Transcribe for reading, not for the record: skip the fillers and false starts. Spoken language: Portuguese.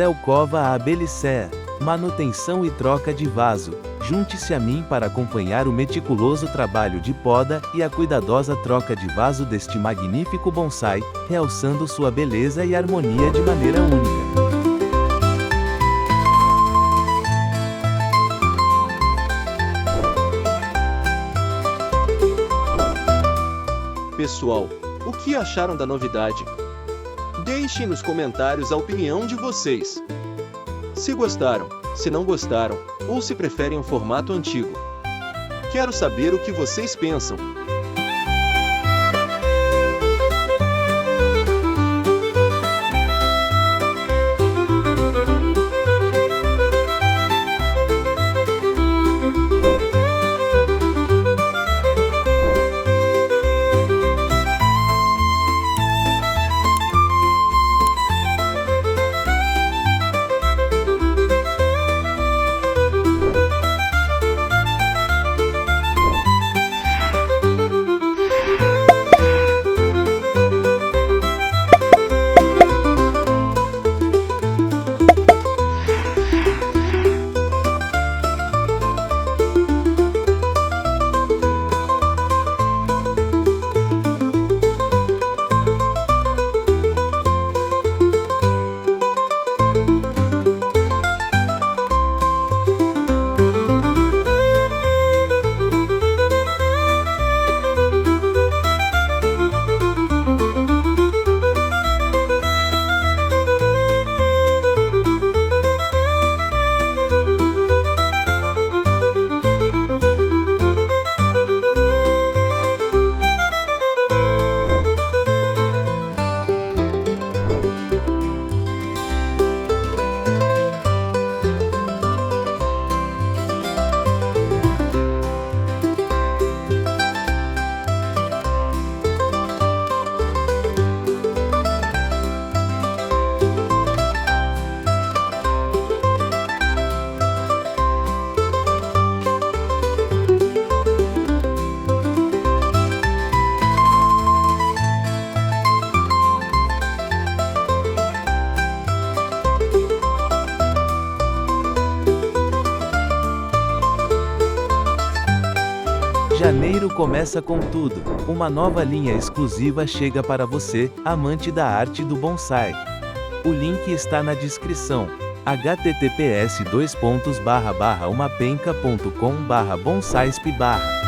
Zelkova a Belicea. Manutenção e troca de vaso. Junte-se a mim para acompanhar o meticuloso trabalho de poda e a cuidadosa troca de vaso deste magnífico bonsai, realçando sua beleza e harmonia de maneira única. Pessoal, o que acharam da novidade? Deixem nos comentários a opinião de vocês. Se gostaram, se não gostaram, ou se preferem o formato antigo. Quero saber o que vocês pensam. Janeiro começa com tudo. Uma nova linha exclusiva chega para você, amante da arte do bonsai. O link está na descrição. https://umapenca.com/bonsaisp/